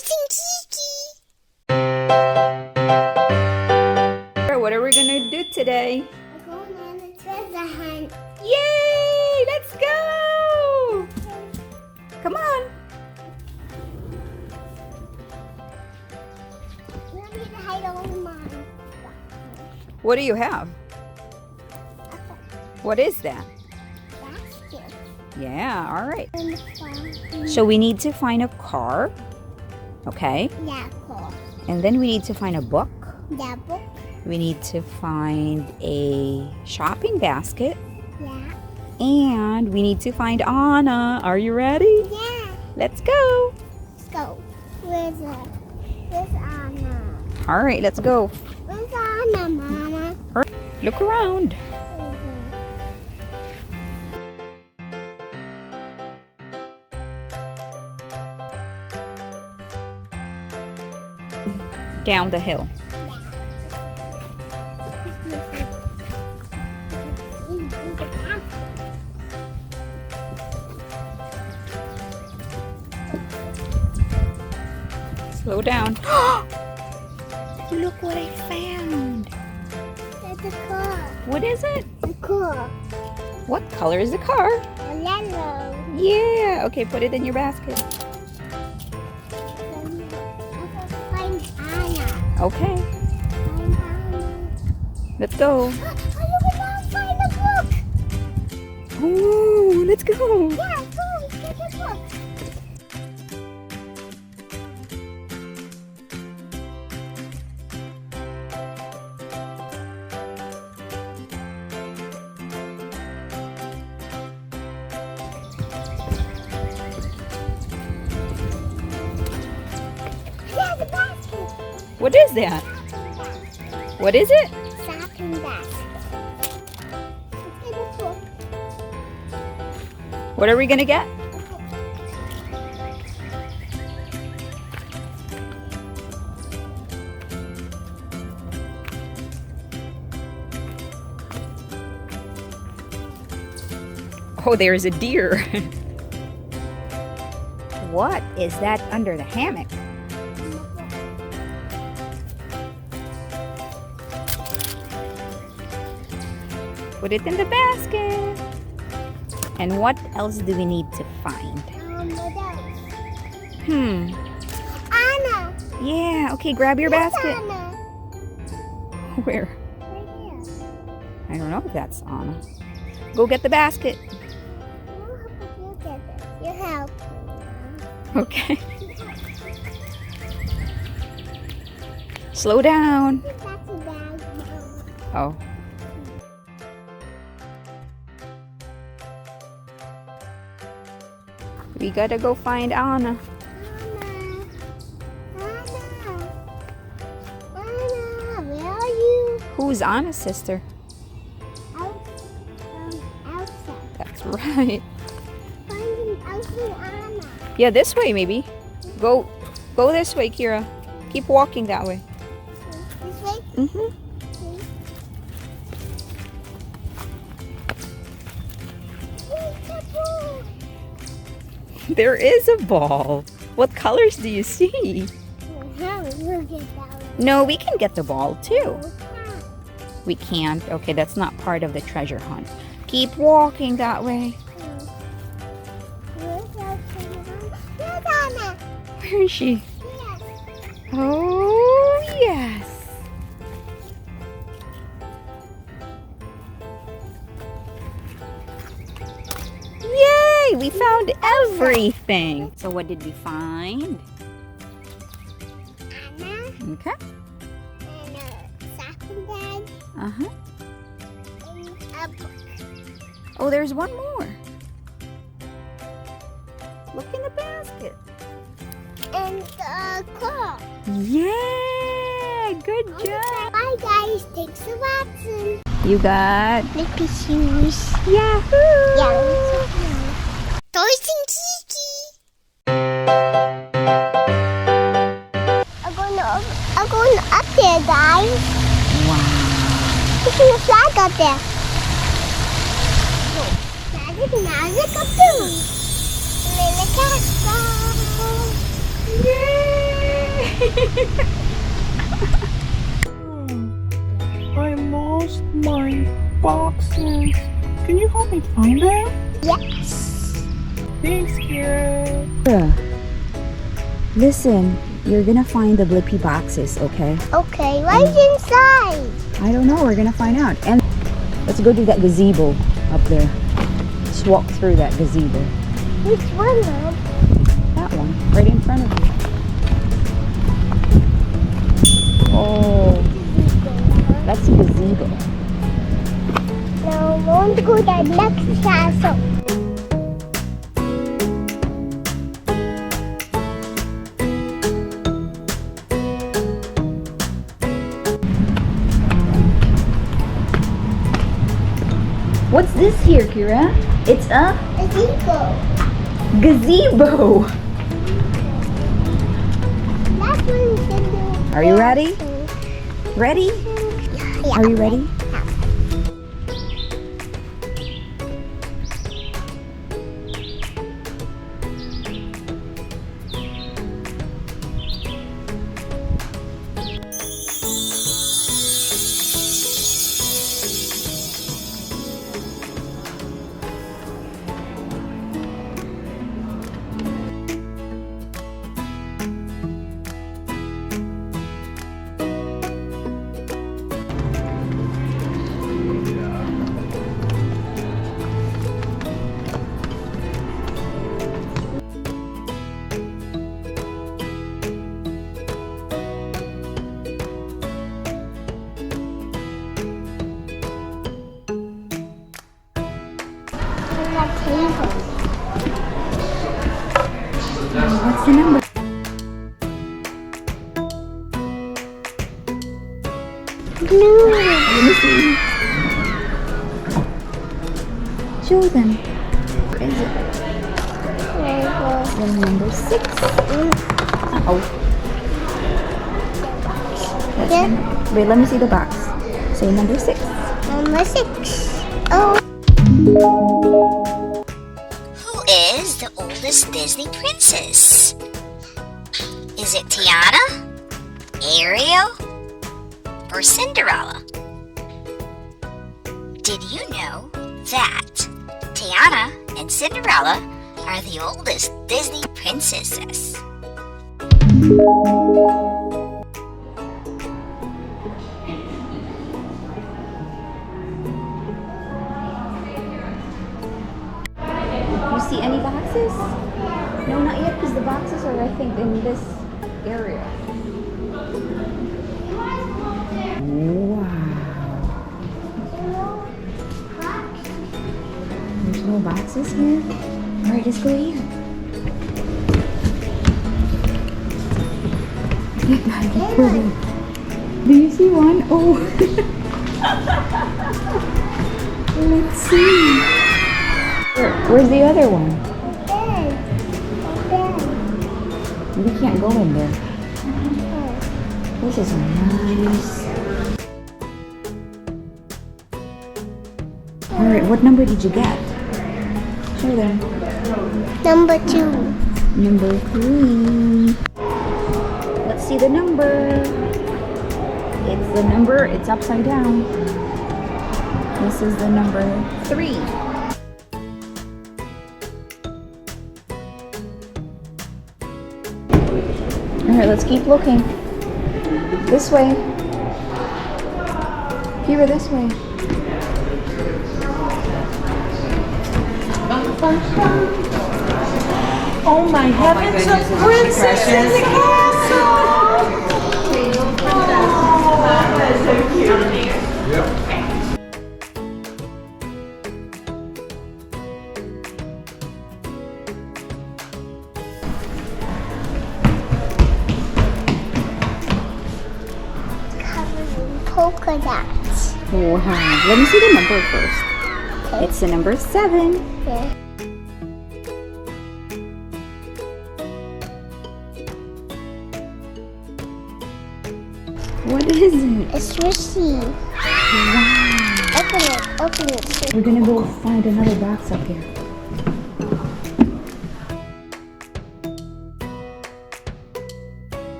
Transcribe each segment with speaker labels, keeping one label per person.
Speaker 1: Kiki.
Speaker 2: What are we gonna do today?
Speaker 1: We're going on a treasure hunt.
Speaker 2: Yay! Let's go! Come on.
Speaker 1: You want me to hide all mine?
Speaker 2: What do you have? What is that?
Speaker 1: Basket.
Speaker 2: Yeah, all right.
Speaker 1: And the
Speaker 2: So we need to find a car. Okay.
Speaker 1: yeah, cool.
Speaker 2: And then we need to find a book.
Speaker 1: Yeah, book.
Speaker 2: We need to find a shopping basket.
Speaker 1: Yeah.
Speaker 2: And we need to find Anna. Are you ready?
Speaker 1: Yeah.
Speaker 2: Let's go.
Speaker 1: Let's go. Where's Anna?
Speaker 2: All right, let's go.
Speaker 1: Where's Anna, Mama?
Speaker 2: Look around. Down the hill. Slow down. Look what I found.
Speaker 1: That's a car.
Speaker 2: What is it?
Speaker 1: A car.
Speaker 2: What color is the car?
Speaker 1: Yellow.
Speaker 2: Yeah. Okay, put it in your basket.
Speaker 1: Find Anna.
Speaker 2: Okay,
Speaker 1: Find Anna.
Speaker 2: let's go.
Speaker 1: Oh, look at that. Find the book.
Speaker 2: Ooh, let's go.
Speaker 1: Yeah, go. Get the book. Yeah, the basket.
Speaker 2: What is that? What is it?
Speaker 1: Shopping basket. Let's get the book.
Speaker 2: What are we gonna get? Oh, there's a deer. What is that under the hammock? Put it in the basket. And what else do we need to find?
Speaker 1: What else? Anna.
Speaker 2: Yeah, okay, grab your
Speaker 1: Where's
Speaker 2: basket.
Speaker 1: Anna?
Speaker 2: Where?
Speaker 1: Right here.
Speaker 2: I don't know if that's Anna. Go get the basket.
Speaker 1: You get it. You help.
Speaker 2: Okay. Slow down.
Speaker 1: That's a bag.
Speaker 2: Oh. We gotta go find Anna.
Speaker 1: Anna, where are you?
Speaker 2: Who's Anna's sister?
Speaker 1: Elsa.
Speaker 2: That's right.
Speaker 1: Finding Elsa and Anna.
Speaker 2: Yeah, this way maybe. Go this way, Kira. Keep walking that way.
Speaker 1: This way?
Speaker 2: Mm-hmm. There is a ball. What colors do you see? No, we can get the ball too. We can't. Okay, that's not part of the treasure hunt. Keep walking that way. Where is she? Oh, yes. Yay! We found everything. So what did we find?
Speaker 1: Anna
Speaker 2: Okay.
Speaker 1: and a shopping bag
Speaker 2: Uh-huh.
Speaker 1: and a book.
Speaker 2: Oh, there's one more. Look in the basket.
Speaker 1: And a car.
Speaker 2: Yeah! Good job.
Speaker 1: Bye guys, thanks for watching.
Speaker 2: You got
Speaker 1: Blippi shoes.
Speaker 2: Yahoo!
Speaker 1: Yeah. Toys and Kiki. I'm going up there, guys.
Speaker 2: Wow.
Speaker 1: Look at the flag up there. Magic up there. And then the castle. Yay!
Speaker 3: I lost my boxes. Can you help me find them?
Speaker 1: Yes.
Speaker 3: Thanks, Kira.
Speaker 2: Listen, you're gonna find the Blippi boxes, okay?
Speaker 1: Okay, what's inside?
Speaker 2: I don't know, we're gonna find out. And let's go to that gazebo up there. Let's walk through that gazebo.
Speaker 1: Which one, Mom?
Speaker 2: That one, right in front of you. Oh, that's a gazebo.
Speaker 1: Now I want to go to the next castle.
Speaker 2: What's this here, Kira? It's a gazebo.
Speaker 1: That's what we can do.
Speaker 2: Are you ready? Ready?
Speaker 1: Yeah.
Speaker 2: Are you ready? What's the number?
Speaker 1: Blue.
Speaker 2: Let me see. Show them. Where is it? The number 6. Oh. Wait, let me see the box. Say number 6.
Speaker 1: Number 6. Oh.
Speaker 4: Who is the oldest Disney princess? Is it Tiana, Ariel, or Cinderella? Did you know that Tiana and Cinderella are the oldest Disney princesses?
Speaker 2: You see any boxes? No, not yet, because the boxes are, I think, in this area. Wow. There's no boxes here? Alright, let's go here. Do you see one? Oh. Let's see. Where's the other one? We can't go in there. This is nice. Alright, what number did you get? Show them.
Speaker 1: Number 2.
Speaker 2: Number 3. Let's see the number. It's the number, it's upside down. This is the number 3. Alright, let's keep looking. This way. Here, this way.
Speaker 3: Oh my heavens, a princess in the castle! That is so cute.
Speaker 1: Covered in polka dots.
Speaker 2: Wow. Let me see the number first.
Speaker 1: Okay.
Speaker 2: It's the number 7.
Speaker 1: Yeah.
Speaker 2: What is it?
Speaker 1: It's receipt.
Speaker 2: Wow.
Speaker 1: Open it.
Speaker 2: We're gonna go find another box up here.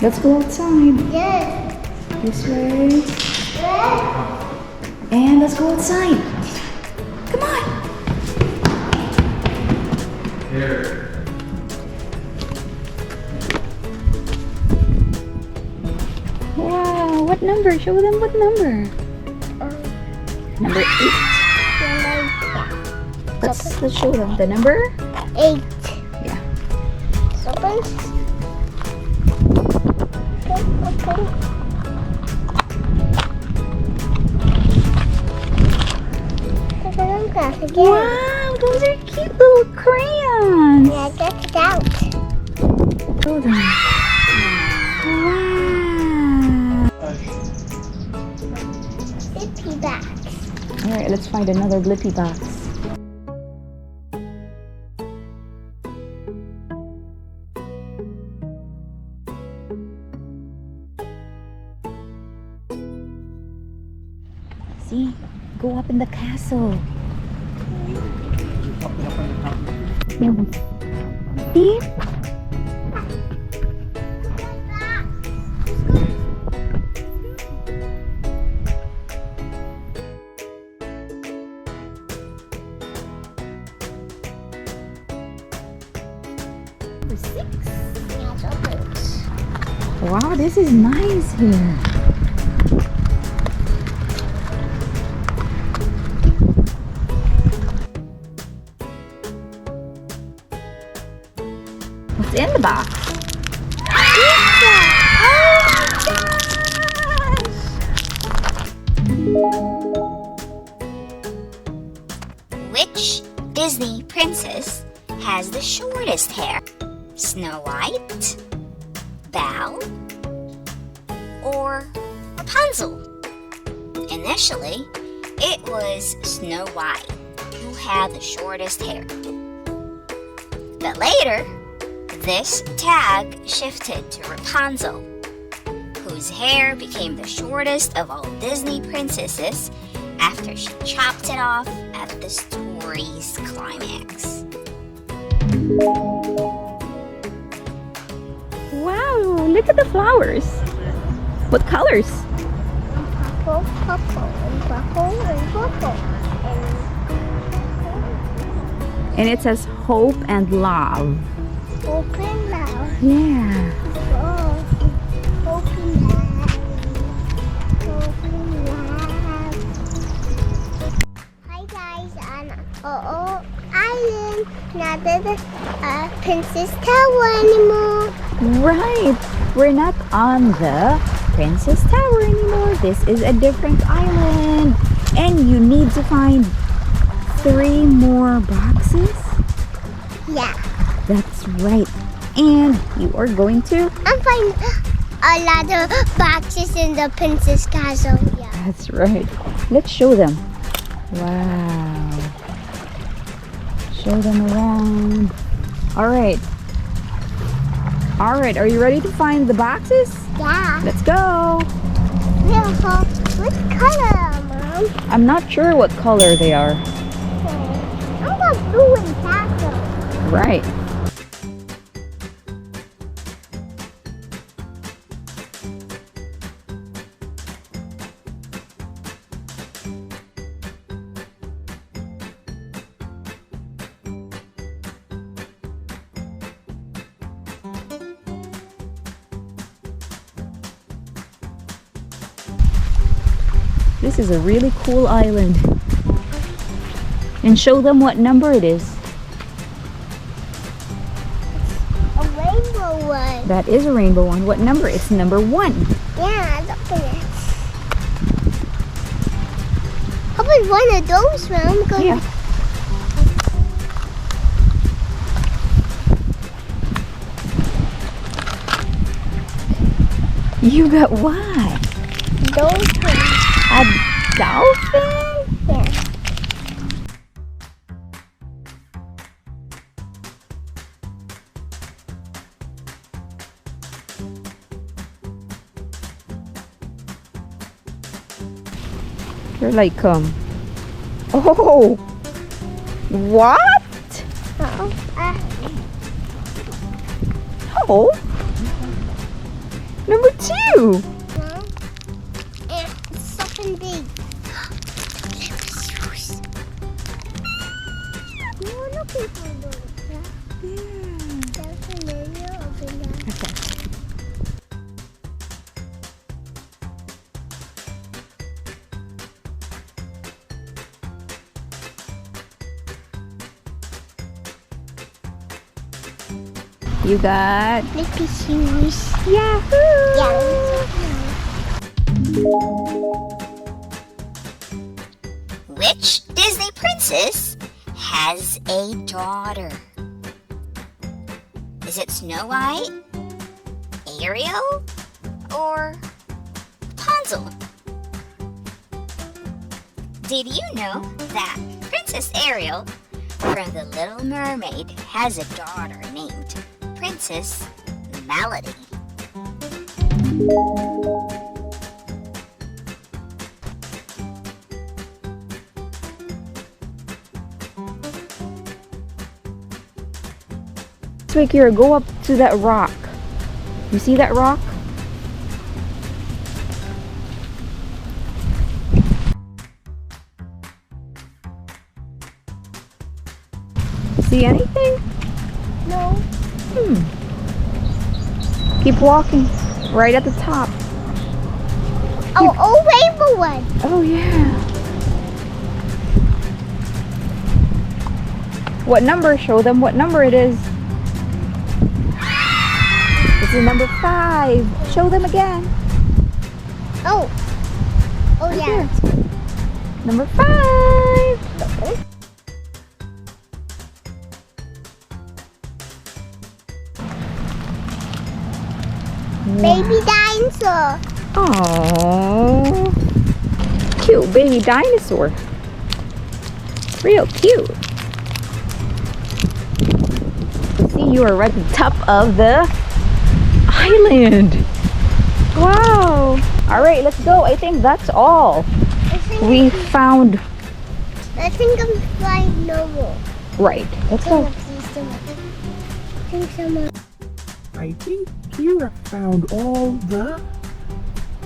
Speaker 2: Let's go outside.
Speaker 1: Yes.
Speaker 2: This way. And let's go outside. Come on. Wow, what number? Show them what number. Number 8. Let's show them the number.
Speaker 1: 8.
Speaker 2: Yeah.
Speaker 1: Open. Okay.
Speaker 2: Wow, those are cute little crayons.
Speaker 1: Yeah, get it out.
Speaker 2: Show them. Wow.
Speaker 1: Blippi box.
Speaker 2: Alright, let's find another Blippi box. See? Go up in the castle. See? Number 6.
Speaker 1: Yeah, it's open.
Speaker 2: Wow, this is nice here. What's in the box?
Speaker 4: Which Disney princess has the shortest hair? Snow White, Belle, or Rapunzel? Initially, it was Snow White who had the shortest hair. But later, this tag shifted to Rapunzel, whose hair became the shortest of all Disney princesses after she chopped it off at the story's climax.
Speaker 2: Wow, look at the flowers. What colors?
Speaker 1: Purple, purple, and purple, and purple.
Speaker 2: And it says hope and love.
Speaker 1: Open now.
Speaker 2: Yeah.
Speaker 1: Oh, open now. Open now. Hi guys, on island. Not the Princess Tower anymore.
Speaker 2: Right. We're not on the Princess Tower anymore. This is a different island. And you need to find 3 more boxes.
Speaker 1: Yeah.
Speaker 2: That's right. And you are going to...
Speaker 1: I'm finding a lot of boxes in the Princess Castle. Yeah.
Speaker 2: That's right. Let's show them. Wow. Show them around. All right. All right. Are you ready to find the boxes?
Speaker 1: Yeah.
Speaker 2: Let's go.
Speaker 1: Yeah. What color, Mom?
Speaker 2: I'm not sure what color they are.
Speaker 1: I'm got blue and purple.
Speaker 2: Right. This is a really cool island. And show them what number it is.
Speaker 1: A rainbow one.
Speaker 2: That is a rainbow one. What number? It's number 1.
Speaker 1: Yeah, look at it. How about one of those, Mom?
Speaker 2: Yeah. You got what?
Speaker 1: Those ones.
Speaker 2: A dolphin?
Speaker 1: Yeah.
Speaker 2: They're like, oh, what?
Speaker 1: Uh-oh.
Speaker 2: Oh, Number 2.
Speaker 1: No. It's something big. You were looking for those, huh?
Speaker 2: Yeah.
Speaker 1: There's an area over there.
Speaker 2: Okay. You got
Speaker 1: Blippi shoes.
Speaker 2: Yahoo!
Speaker 1: Yeah.
Speaker 4: Which Disney princess has a daughter? Is it Snow White, Ariel, or Rapunzel? Did you know that Princess Ariel from The Little Mermaid has a daughter named Princess Melody?
Speaker 2: Wait, Kira, go up to that rock. You see that rock? See anything?
Speaker 1: No.
Speaker 2: Keep walking. Right at the top.
Speaker 1: Oh, rainbow one.
Speaker 2: Oh, yeah. What number? Show them what number it is. This is number 5. Show them again.
Speaker 1: Oh. Oh,
Speaker 2: Right
Speaker 1: yeah.
Speaker 2: there. Number 5.
Speaker 1: Baby dinosaur.
Speaker 2: Oh, cute baby dinosaur. Real cute. See, you are right at the top of the island. Wow. All right, let's go. I think that's all. We found.
Speaker 1: I think I'm flying no more.
Speaker 2: Right. Let's go.
Speaker 3: I think Kira found all the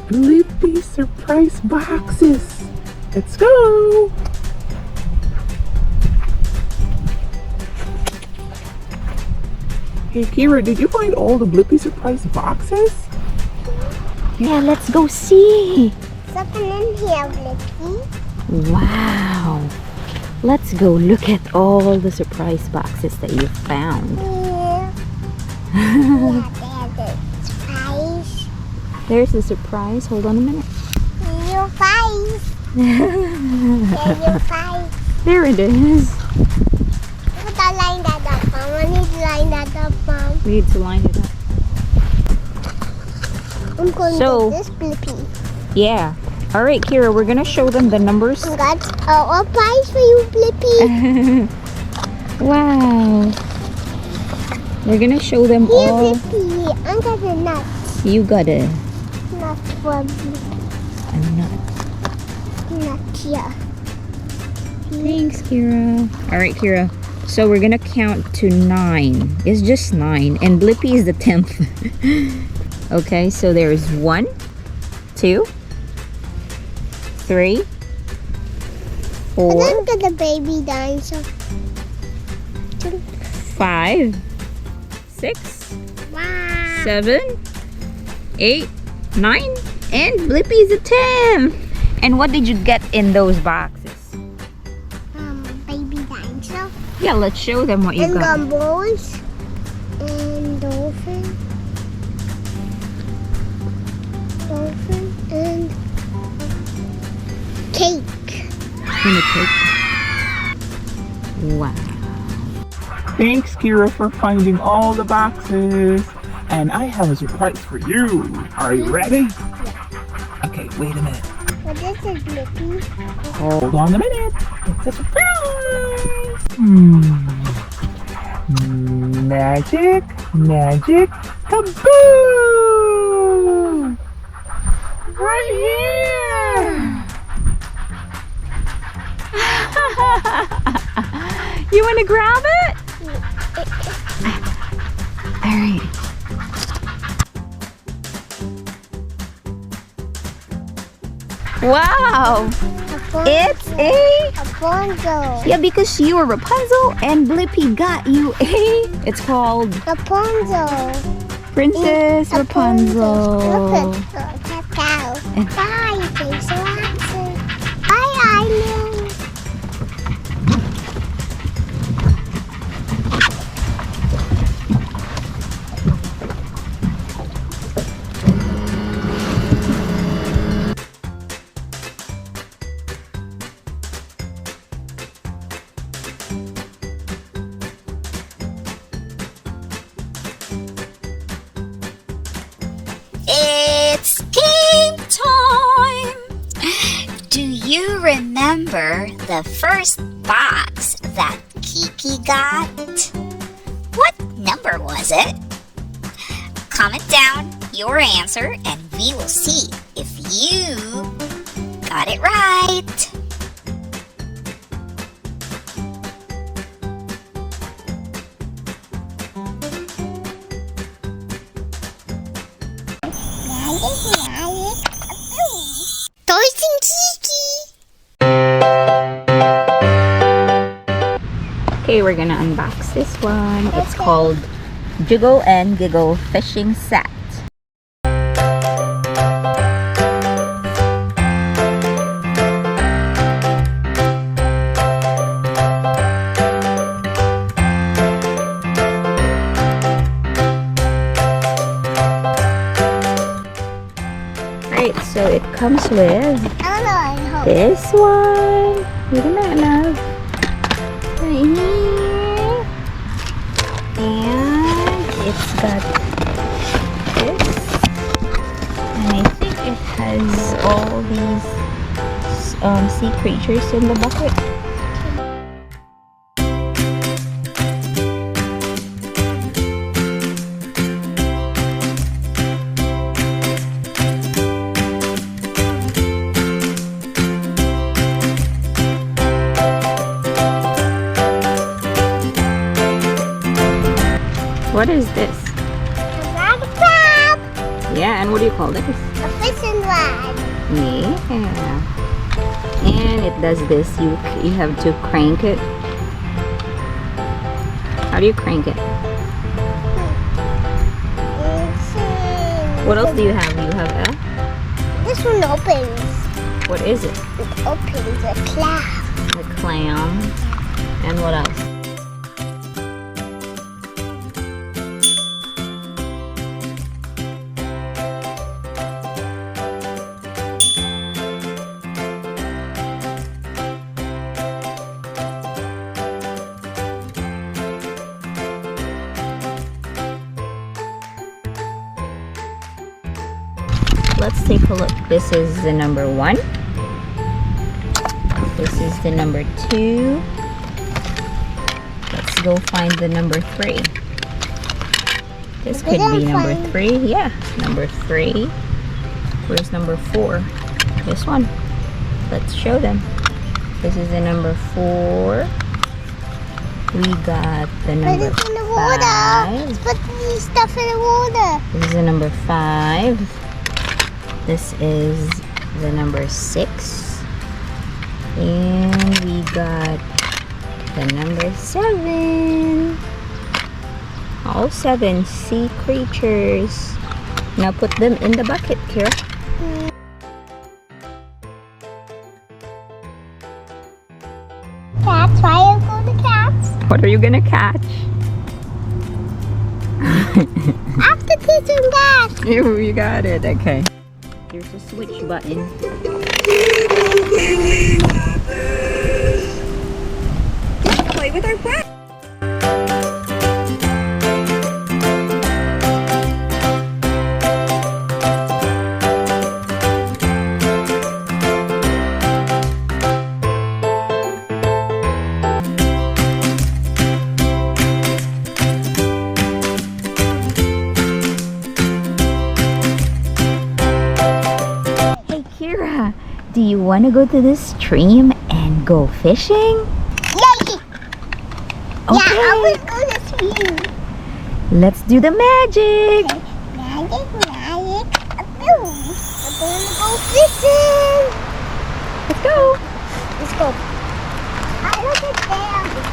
Speaker 3: Blippi surprise boxes. Let's go! Hey Kira, did you find all the Blippi surprise boxes?
Speaker 2: Yeah, let's go see.
Speaker 1: Something in here, Blippi.
Speaker 2: Wow. Let's go look at all the surprise boxes that you found.
Speaker 1: Yeah. Yeah, there's a surprise.
Speaker 2: There's a surprise. Hold on a minute.
Speaker 1: Your face. Yeah, your face.
Speaker 2: There it is.
Speaker 1: Put that line that up, Mom. I need to line that up, Mom.
Speaker 2: We need to line it up.
Speaker 1: I'm going
Speaker 2: So-
Speaker 1: to get this Blippi.
Speaker 2: Yeah. All right, Kira, we're going to show them the numbers.
Speaker 1: I got a prize for you, Blippi.
Speaker 2: Wow. We're going to show them
Speaker 1: Here,
Speaker 2: all.
Speaker 1: Blippi. I got a nut.
Speaker 2: You got a
Speaker 1: Nut for Blippi.
Speaker 2: nut.
Speaker 1: Nut here.
Speaker 2: Thanks, Kira. All right, Kira. So we're going to count to 9. It's just 9. And Blippi is the 10th. Okay, so there's 1, 2, 3, 4,
Speaker 1: And then get the baby dinosaur.
Speaker 2: 5, 6,
Speaker 1: Wow.
Speaker 2: 7, 8, 9, and Blippi is a 10. And what did you get in those boxes?
Speaker 1: Baby dinosaur.
Speaker 2: Yeah, let's show them what you
Speaker 1: And
Speaker 2: got.
Speaker 1: gumballs. And dolphin. Dolphin and cake.
Speaker 2: And a cake. Wow.
Speaker 3: Thanks Kira for finding all the boxes. And I have a surprise for you. Are you ready? Okay, wait a minute.
Speaker 1: What is it, Blippi?
Speaker 3: Hold on a minute. It's a surprise. Magic, magic, kaboom! Right here.
Speaker 2: You want to grab it? All right. Wow! It's a...
Speaker 1: Rapunzel.
Speaker 2: Yeah, because you were Rapunzel and Blippi got you a... It's called
Speaker 1: Rapunzel.
Speaker 2: Princess Rapunzel.
Speaker 1: Look at the cow. Bye, thanks for watching. Bye, Island.
Speaker 4: It's game time! Do you remember the first box that Kiki got? What number was it? Comment down your answer and we will see if you got it right.
Speaker 1: Toys and Kiki.
Speaker 2: Okay, we're gonna unbox this one. It's called Jiggle and Giggle Fishing Set. Right, so it comes with this one. Look at that, love. Right here. And it's got this. And I think it has all these sea creatures in the bucket. What is this?
Speaker 1: Rod crab.
Speaker 2: Yeah, and what do you call this?
Speaker 1: A fishing rod.
Speaker 2: Yeah. And it does this. You have to crank it. How do you crank it? What else do you have? You have a...
Speaker 1: This one opens.
Speaker 2: What is it?
Speaker 1: It opens a clam.
Speaker 2: A clam. And what else? Let's take a look. This is the number 1. This is the number 2. Let's go find the number 3. This could be number 3. Yeah, number 3. Where's number 4? This one. Let's show them. This is the number 4. We got the number 5.
Speaker 1: Put it in the water. Let's put these stuff in the water.
Speaker 2: This is the number 5. This is the number 6. And we got the number 7. All 7 sea creatures. Now put them in the bucket, Kira.
Speaker 1: Cats, why are you going to cats?
Speaker 2: What are you gonna catch?
Speaker 1: After kissing that.
Speaker 2: You got it, okay. There's a switch button. Let's play with our pet. Do you want to go to the stream and go fishing?
Speaker 1: Yay!
Speaker 2: Okay.
Speaker 1: Yeah, I will go to swim.
Speaker 2: Let's do the magic.
Speaker 1: Okay. Magic. I'm going to go fishing. Let's go. Look at there.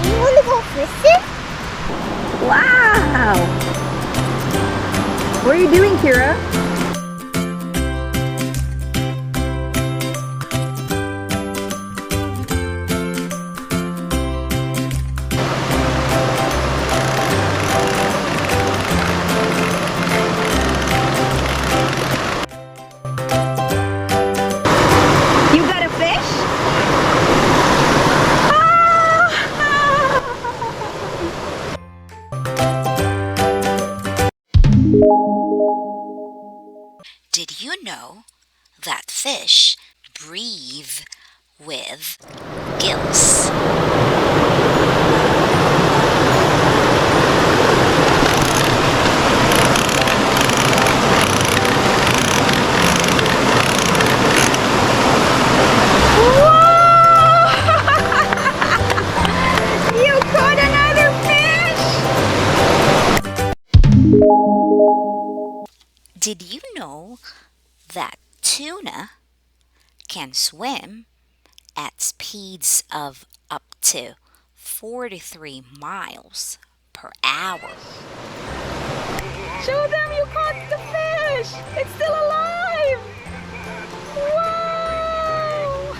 Speaker 1: You want to go fishing?
Speaker 2: Wow! What are you doing, Kira? You got a fish?
Speaker 4: Did you know that fish breathe with gills?
Speaker 2: You caught another fish!
Speaker 4: Did you know that tuna can swim at speeds of up to 43 miles per hour?
Speaker 2: Show them you caught the fish! It's still alive! Wow!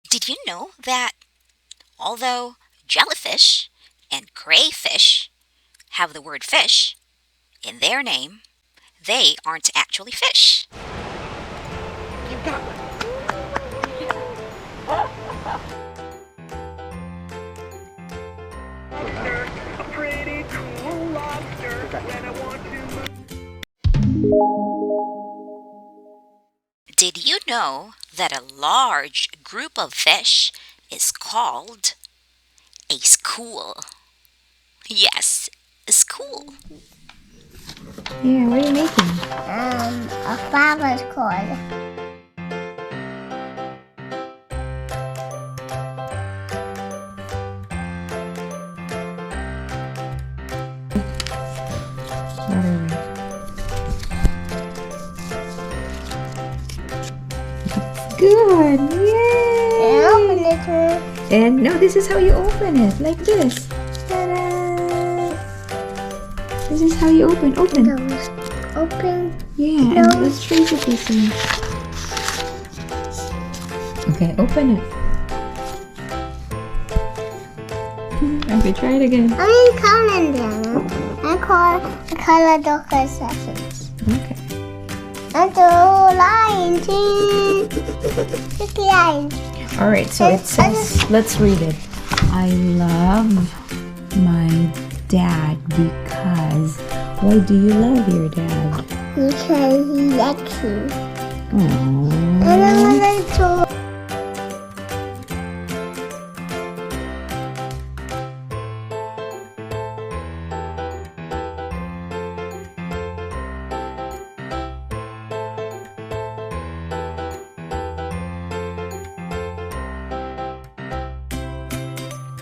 Speaker 4: Did you know that although jellyfish and crayfish have the word fish in their name, they aren't actually fish?
Speaker 1: You got
Speaker 3: A pretty cool lobster when I want to move.
Speaker 4: Did you know that a large group of fish is called a school? Yes, a school.
Speaker 2: Yeah, what are you making?
Speaker 1: a flower's cord.
Speaker 2: Good, yay!
Speaker 1: Open it.
Speaker 2: And no, this is how you open it, like this. Ta-da! This is how you open.
Speaker 1: Open.
Speaker 2: Yeah,
Speaker 1: No.
Speaker 2: and let's trace it this way. Okay, open it. Okay, try it again.
Speaker 1: I mean, comment down. I call the doctor sessions.
Speaker 2: Okay.
Speaker 1: And the line. Just line.
Speaker 2: All right, so it says, let's read it. I love my dad because. Why do you love your dad?
Speaker 1: Because he likes you.
Speaker 2: Aww.
Speaker 1: And I want to.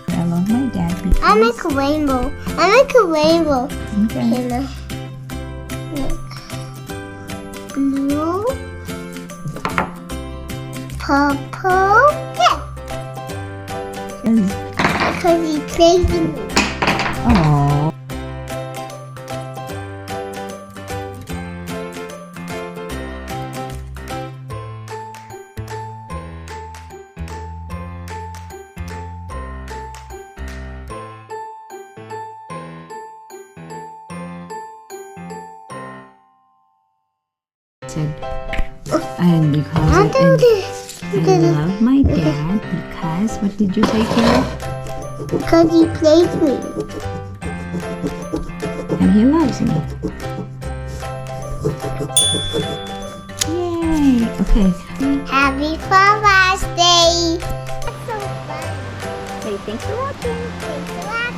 Speaker 2: I love my dad because.
Speaker 1: I make a rainbow.
Speaker 2: Okay.
Speaker 1: Can I make blue, purple, yeah, because he plays with me.
Speaker 2: Aww. And because
Speaker 1: I'll do this.
Speaker 2: I love my dad because, what did you say, Kara?
Speaker 1: Because he plays with me.
Speaker 2: And he loves me. Yay! Okay.
Speaker 1: Happy Father's Day. That's so fun.
Speaker 2: Say thanks for watching.
Speaker 1: Thanks for watching.